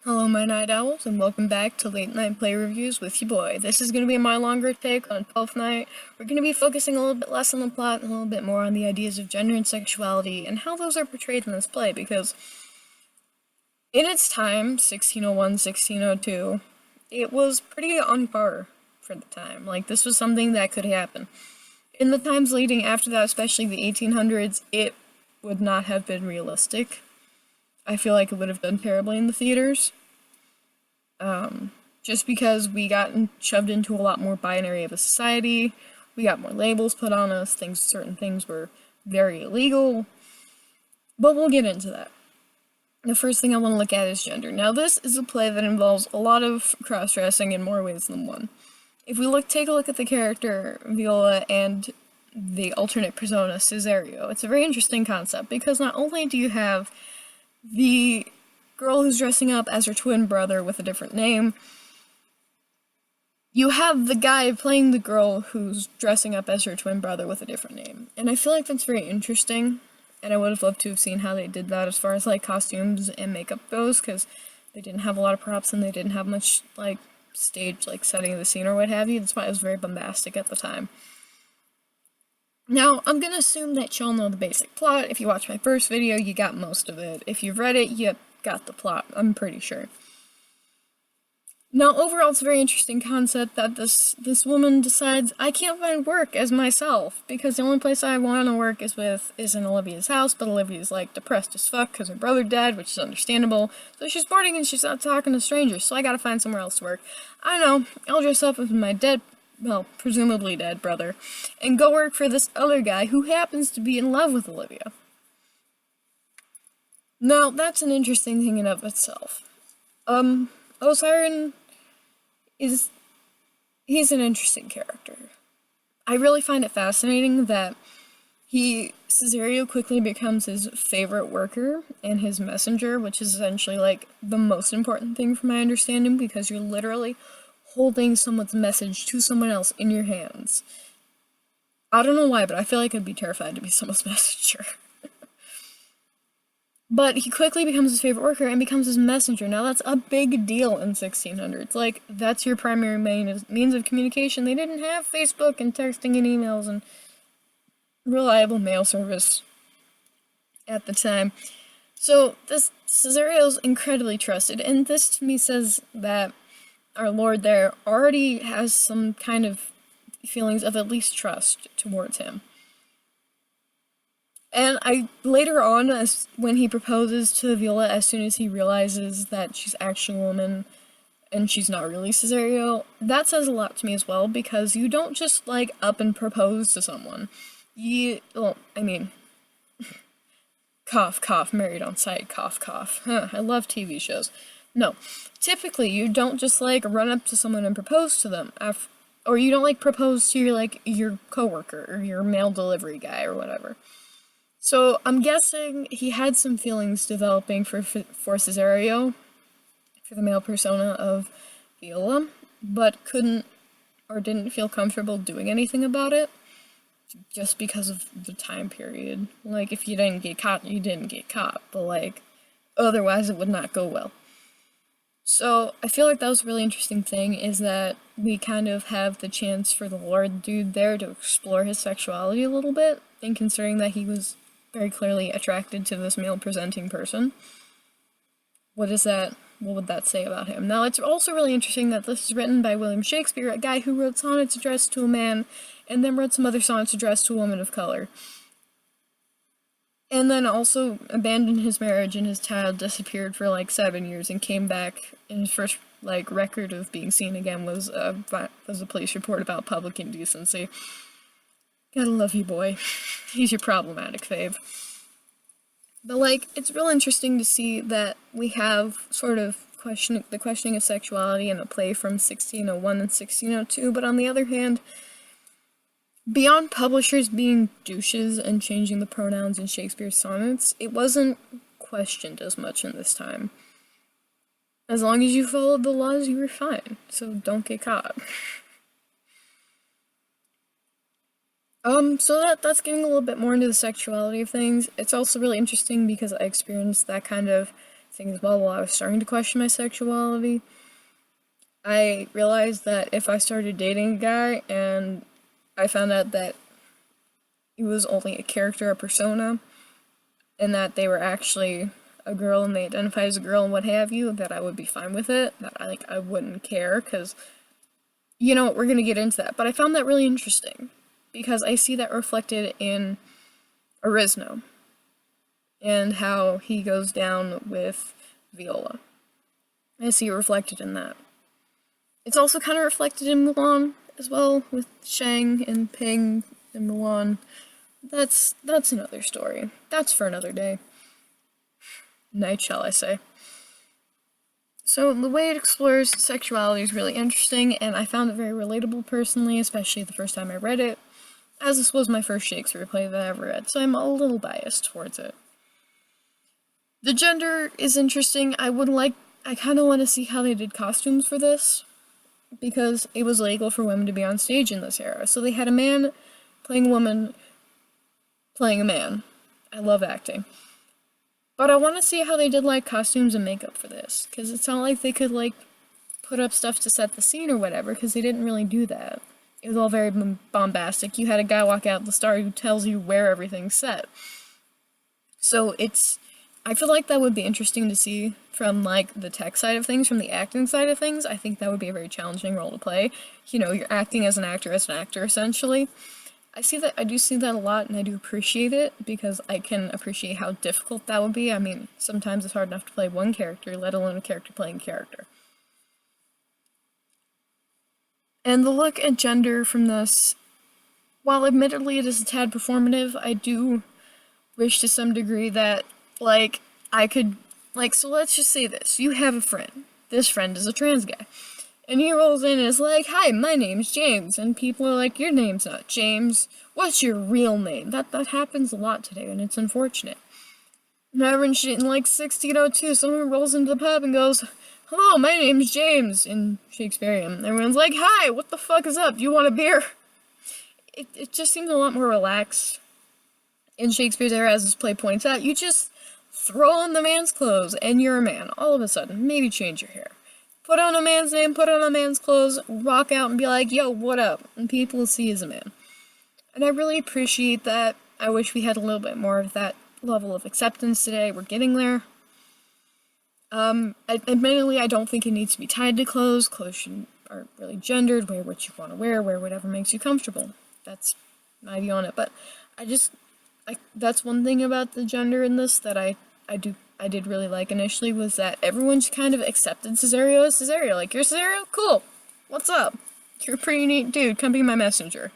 Hello, my night owls, and welcome back to Late Night Play Reviews with your boy. This is going to be my longer take on Twelfth Night. We're going to be focusing a little bit less on the plot and a little bit more on the ideas of gender and sexuality and how those are portrayed in this play, because in its time, 1601, 1602, it was pretty on par for the time. Like, this was something that could happen. In the times leading after that, especially the 1800s, it would not have been realistic. I feel like it would have done terribly in the theaters. Just because we got shoved into a lot more binary of a society, we got more labels put on us, certain things were very illegal, but we'll get into that. The first thing I want to look at is gender. Now, this is a play that involves a lot of cross-dressing in more ways than one. If we take a look at the character Viola and the alternate persona Cesario, it's a very interesting concept because not only do you have the girl who's dressing up as her twin brother with a different name, you have the guy playing the girl who's dressing up as her twin brother with a different name. And I feel like that's very interesting, and I would have loved to have seen how they did that as far as, like, costumes and makeup goes, because they didn't have a lot of props and they didn't have much, like, stage, like, setting of the scene or what have you. That's why it was very bombastic at the time. Now, I'm gonna assume that y'all know the basic plot. If you watched my first video, you got most of it. If you've read it, you got the plot, I'm pretty sure. Now, overall, it's a very interesting concept that this woman decides, I can't find work as myself, because the only place I want to work is in Olivia's house, but Olivia's, like, depressed as fuck because her brother died, which is understandable, so she's boarding and she's not talking to strangers, so I gotta find somewhere else to work. I know, I'll dress up as my presumably dead brother, and go work for this other guy who happens to be in love with Olivia. Now, that's an interesting thing in of itself. Osiren he's an interesting character. I really find it fascinating that Cesario quickly becomes his favorite worker and his messenger, which is essentially, like, the most important thing from my understanding, because you're literally holding someone's message to someone else in your hands. I don't know why, but I feel like I'd be terrified to be someone's messenger. But he quickly becomes his favorite worker and becomes his messenger. Now, that's a big deal in 1600s. Like, that's your primary means of communication. They didn't have Facebook and texting and emails and reliable mail service at the time. So, this Cesario's incredibly trusted, and this to me says that our lord there already has some kind of feelings of at least trust towards him. And later on, when he proposes to Viola, as soon as he realizes that she's actually a woman and she's not really Cesario, that says a lot to me as well, because you don't just, like, up and propose to someone. Cough, cough, married on sight, cough, cough. I love TV shows. No, typically you don't just, like, run up to someone and propose to them, or you don't, like, propose to your coworker or your mail delivery guy or whatever. So, I'm guessing he had some feelings developing for Cesario, for the male persona of Viola, but couldn't or didn't feel comfortable doing anything about it, just because of the time period. Like, if you didn't get caught, you didn't get caught, but, like, otherwise it would not go well. So, I feel like that was a really interesting thing, is that we kind of have the chance for the Lord Dude there to explore his sexuality a little bit, and considering that he was very clearly attracted to this male-presenting person. What would that say about him? Now, it's also really interesting that this is written by William Shakespeare, a guy who wrote sonnets addressed to a man, and then wrote some other sonnets addressed to a woman of color. And then also abandoned his marriage, and his child disappeared for, like, 7 years, and came back, and his first, like, record of being seen again was a police report about public indecency. Gotta love you, boy. He's your problematic fave. But, like, it's real interesting to see that we have sort of the questioning of sexuality in a play from 1601 and 1602, but on the other hand, beyond publishers being douches and changing the pronouns in Shakespeare's sonnets, it wasn't questioned as much in this time. As long as you followed the laws, you were fine, so don't get caught. So that's getting a little bit more into the sexuality of things. It's also really interesting because I experienced that kind of thing as well, while I was starting to question my sexuality, I realized that if I started dating a guy and I found out that he was only a character, a persona, and that they were actually a girl and they identify as a girl and what have you, that I would be fine with it, that I wouldn't care, because, you know, we're gonna get into that. But I found that really interesting, because I see that reflected in Arisno, and how he goes down with Viola. I see it reflected in that. It's also kind of reflected in Mulan as well, with Shang and Ping and Mulan. That's another story. That's for another day. Night, shall I say. So the way it explores sexuality is really interesting, and I found it very relatable personally, especially the first time I read it, as this was my first Shakespeare play that I ever read, so I'm a little biased towards it. The gender is interesting. I kind of want to see how they did costumes for this, because it was legal for women to be on stage in this era. So they had a man playing a woman playing a man. I love acting. But I want to see how they did, like, costumes and makeup for this, because it's not like they could, like, put up stuff to set the scene or whatever, because they didn't really do that. It was all very bombastic. You had a guy walk out the star who tells you where everything's set. So I feel like that would be interesting to see from, like, the tech side of things, from the acting side of things. I think that would be a very challenging role to play. You know, you're acting as an actor, essentially. I do see that a lot, and I do appreciate it, because I can appreciate how difficult that would be. I mean, sometimes it's hard enough to play one character, let alone a character playing a character. And the look at gender from this, while admittedly it is a tad performative, I do wish to some degree that, like, I could, like, so let's just say this. You have a friend. This friend is a trans guy. And he rolls in and is like, "Hi, my name's James." And people are like, "Your name's not James. What's your real name?" That happens a lot today, and it's unfortunate. However, in 1602, someone rolls into the pub and goes, "Hello, my name's James," in Shakespearean. Everyone's like, "Hi, what the fuck is up? Do you want a beer?" It just seems a lot more relaxed in Shakespeare's era, as this play points out. You just throw on the man's clothes, and you're a man. All of a sudden, maybe change your hair. Put on a man's name, put on a man's clothes, rock out and be like, "Yo, what up?" And people will see you as a man. And I really appreciate that. I wish we had a little bit more of that level of acceptance today. We're getting there. Admittedly, I don't think it needs to be tied to clothes. Clothes aren't really gendered. Wear what you want to wear whatever makes you comfortable. That's my view on it. But that's one thing about the gender in this that I did really like initially, was that everyone just kind of accepted Cesario as Cesario. Like, "You're Cesario? Cool. What's up? You're a pretty neat dude. Come be my messenger."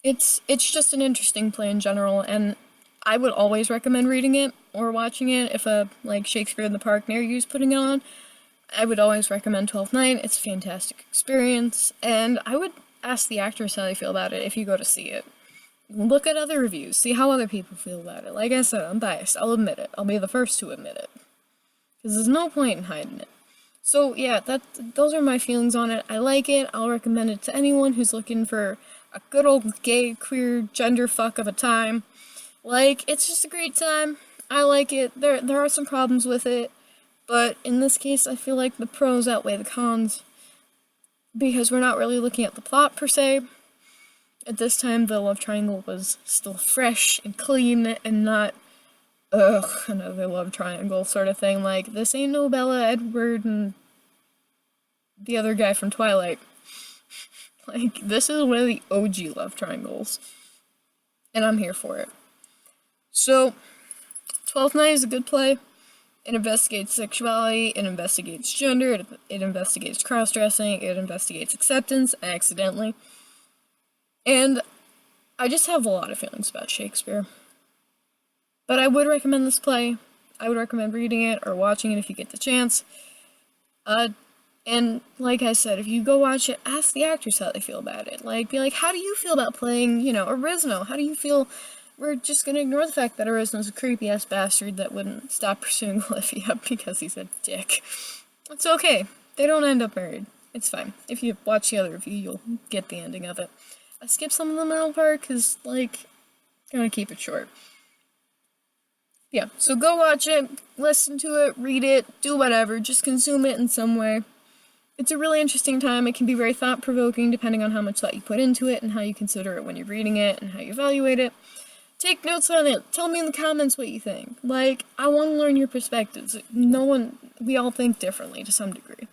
It's just an interesting play in general, and I would always recommend reading it or watching it if like Shakespeare in the Park near you is putting it on. I would always recommend Twelfth Night. It's a fantastic experience, and I would ask the actors how they feel about it if you go to see it. Look at other reviews, see how other people feel about it. Like I said, I'm biased. I'll admit it. I'll be the first to admit it. Because there's no point in hiding it. So yeah, those are my feelings on it. I like it. I'll recommend it to anyone who's looking for a good old gay, queer, gender fuck of a time. Like, it's just a great time. I like it. There are some problems with it, but in this case, I feel like the pros outweigh the cons, because we're not really looking at the plot per se. At this time, the love triangle was still fresh and clean and not, another love triangle sort of thing. Like, this ain't no Bella, Edward, and the other guy from Twilight. Like, this is one of the OG love triangles. And I'm here for it. So, Twelfth Night is a good play. It investigates sexuality, it investigates gender, it investigates cross-dressing, it investigates acceptance, accidentally. And I just have a lot of feelings about Shakespeare. But I would recommend this play. I would recommend reading it or watching it if you get the chance. And like I said, if you go watch it, ask the actors how they feel about it. Like, be like, "How do you feel about playing, Arisno? How do you feel?" We're just gonna ignore the fact that Arisno's a creepy-ass bastard that wouldn't stop pursuing Olivia because he's a dick. It's okay. They don't end up married. It's fine. If you watch the other review, you'll get the ending of it. I skipped some of the middle part because, like, gotta keep it short. Yeah, so go watch it, listen to it, read it, do whatever, just consume it in some way. It's a really interesting time. It can be very thought-provoking depending on how much thought you put into it and how you consider it when you're reading it and how you evaluate it. Take notes on it. Tell me in the comments what you think. Like, I want to learn your perspectives. We all think differently to some degree.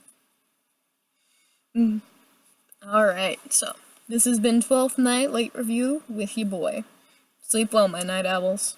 Alright, so this has been 12th Night Late Review with your boy. Sleep well, my night owls.